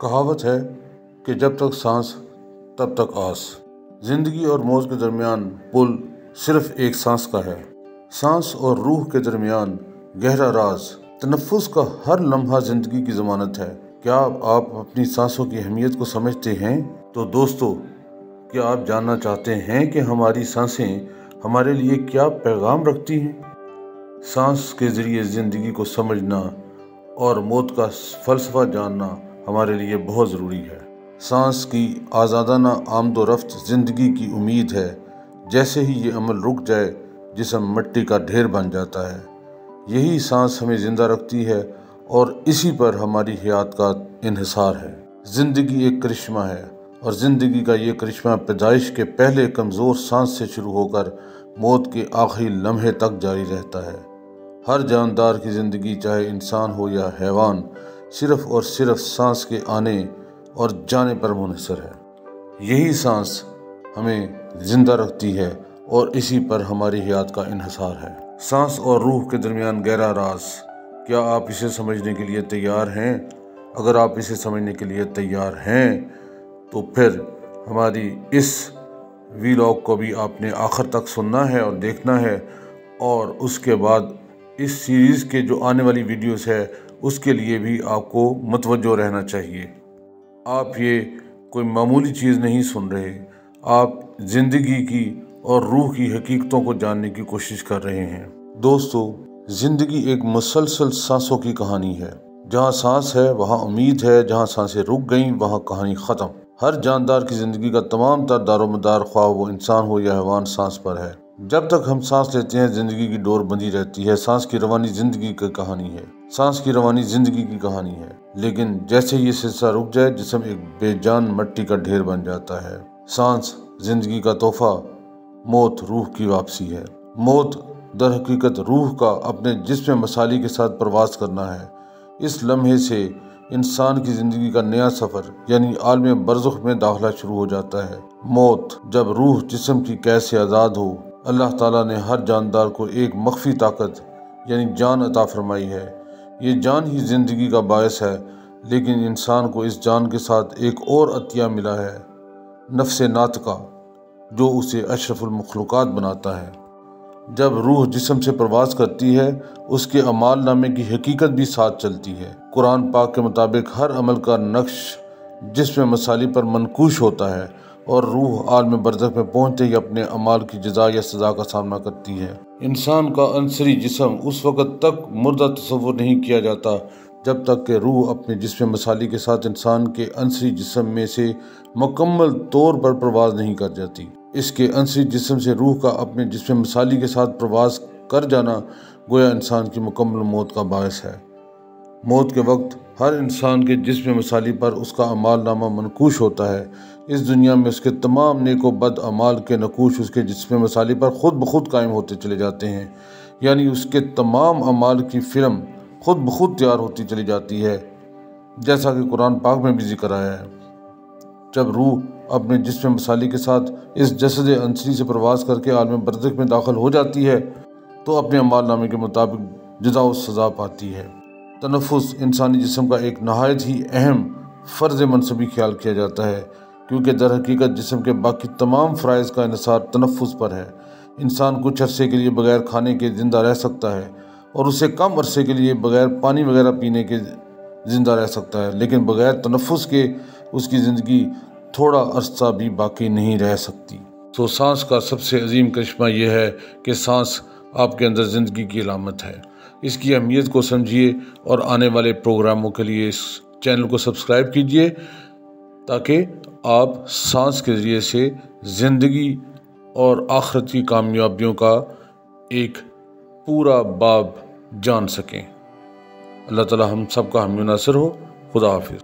کہاوت ہے کہ جب تک سانس تب تک آس۔ زندگی اور موت کے درمیان پل صرف ایک سانس کا ہے۔ سانس اور روح کے درمیان گہرا راز، تنفس کا ہر لمحہ زندگی کی ضمانت ہے۔ کیا آپ اپنی سانسوں کی اہمیت کو سمجھتے ہیں؟ تو دوستو، کیا آپ جاننا چاہتے ہیں کہ ہماری سانسیں ہمارے لیے کیا پیغام رکھتی ہیں؟ سانس کے ذریعے زندگی کو سمجھنا اور موت کا فلسفہ جاننا ہمارے لیے بہت ضروری ہے۔ سانس کی آزادانہ آمد و رفت زندگی کی امید ہے۔ جیسے ہی یہ عمل رک جائے، جسم مٹی کا ڈھیر بن جاتا ہے۔ یہی سانس ہمیں زندہ رکھتی ہے اور اسی پر ہماری حیات کا انحصار ہے۔ زندگی ایک کرشمہ ہے اور زندگی کا یہ کرشمہ پیدائش کے پہلے کمزور سانس سے شروع ہو کر موت کے آخری لمحے تک جاری رہتا ہے۔ ہر جاندار کی زندگی، چاہے انسان ہو یا حیوان، صرف اور صرف سانس کے آنے اور جانے پر منحصر ہے۔ یہی سانس ہمیں زندہ رکھتی ہے اور اسی پر ہماری حیات کا انحصار ہے۔ سانس اور روح کے درمیان گہرا راز، کیا آپ اسے سمجھنے کے لیے تیار ہیں؟ اگر آپ اسے سمجھنے کے لیے تیار ہیں تو پھر ہماری اس ویلاگ کو بھی آپ نے آخر تک سننا ہے اور دیکھنا ہے، اور اس کے بعد اس سیریز کے جو آنے والی ویڈیوز ہے اس کے لیے بھی آپ کو متوجہ رہنا چاہیے۔ آپ یہ کوئی معمولی چیز نہیں سن رہے، آپ زندگی کی اور روح کی حقیقتوں کو جاننے کی کوشش کر رہے ہیں۔ دوستو، زندگی ایک مسلسل سانسوں کی کہانی ہے۔ جہاں سانس ہے وہاں امید ہے، جہاں سانسیں رک گئیں وہاں کہانی ختم۔ ہر جاندار کی زندگی کا تمام تر دار و مدار، خواہ وہ انسان ہو یا حیوان، سانس پر ہے۔ جب تک ہم سانس لیتے ہیں زندگی کی ڈور بندھی رہتی ہے۔ سانس کی روانی زندگی کی کہانی ہے۔ سانس کی روانی زندگی کی کہانی ہے، لیکن جیسے یہ سلسلہ رک جائے، جسم ایک بے جان مٹی کا ڈھیر بن جاتا ہے۔ سانس زندگی کا تحفہ، موت روح کی واپسی ہے۔ موت در حقیقت روح کا اپنے جسم مثالی کے ساتھ پرواز کرنا ہے۔ اس لمحے سے انسان کی زندگی کا نیا سفر یعنی عالم برزخ میں داخلہ شروع ہو جاتا ہے۔ موت، جب روح جسم کی قید سے آزاد ہو، اللہ تعالیٰ نے ہر جاندار کو ایک مخفی طاقت یعنی جان عطا فرمائی ہے۔ یہ جان ہی زندگی کا باعث ہے، لیکن انسان کو اس جان کے ساتھ ایک اور عطیہ ملا ہے، نفس ناطقہ، جو اسے اشرف المخلوقات بناتا ہے۔ جب روح جسم سے پرواز کرتی ہے، اس کے اعمال نامے کی حقیقت بھی ساتھ چلتی ہے۔ قرآن پاک کے مطابق ہر عمل کا نقش جسم مثالی پر منقوش ہوتا ہے اور روح عالم برزخ میں پہنچتے ہی اپنے اعمال کی جزا یا سزا کا سامنا کرتی ہے۔ انسان کا عنصری جسم اس وقت تک مردہ تصور نہیں کیا جاتا جب تک کہ روح اپنے جسم مثالی کے ساتھ انسان کے عنصری جسم میں سے مکمل طور پر پرواز نہیں کر جاتی۔ اس کے عنصری جسم سے روح کا اپنے جسم مثالی کے ساتھ پرواز کر جانا گویا انسان کی مکمل موت کا باعث ہے۔ موت کے وقت ہر انسان کے جسم مثالی پر اس کا اعمال نامہ منقوش ہوتا ہے۔ اس دنیا میں اس کے تمام نیک و بد اعمال کے نقوش اس کے جسم مثالی پر خود بخود قائم ہوتے چلے جاتے ہیں، یعنی اس کے تمام اعمال کی فلم خود بخود تیار ہوتی چلی جاتی ہے، جیسا کہ قرآن پاک میں بھی ذکر آیا ہے۔ جب روح اپنے جسم مثالی کے ساتھ اس جسد عنصری سے پرواز کر کے عالم برزخ میں داخل ہو جاتی ہے تو اپنے اعمال نامے کے مطابق جزا و سزا پاتی ہے۔ تنفس انسانی جسم کا ایک نہایت ہی اہم فرض منصبی خیال کیا جاتا ہے، کیونکہ در حقیقت جسم کے باقی تمام فرائض کا انحصار تنفس پر ہے۔ انسان کچھ عرصے کے لیے بغیر کھانے کے زندہ رہ سکتا ہے اور اسے کم عرصے کے لیے بغیر پانی وغیرہ پینے کے زندہ رہ سکتا ہے، لیکن بغیر تنفس کے اس کی زندگی تھوڑا عرصہ بھی باقی نہیں رہ سکتی۔ تو سانس کا سب سے عظیم کرشمہ یہ ہے کہ سانس آپ کے اندر زندگی کی علامت ہے۔ اس کی اہمیت کو سمجھیے اور آنے والے پروگراموں کے لیے اس چینل کو سبسکرائب کیجیے تاکہ آپ سانس کے ذریعے سے زندگی اور آخرت کی کامیابیوں کا ایک پورا باب جان سکیں۔ اللہ تعالی ہم سب کا حامی و ناصر ہو۔ خدا حافظ۔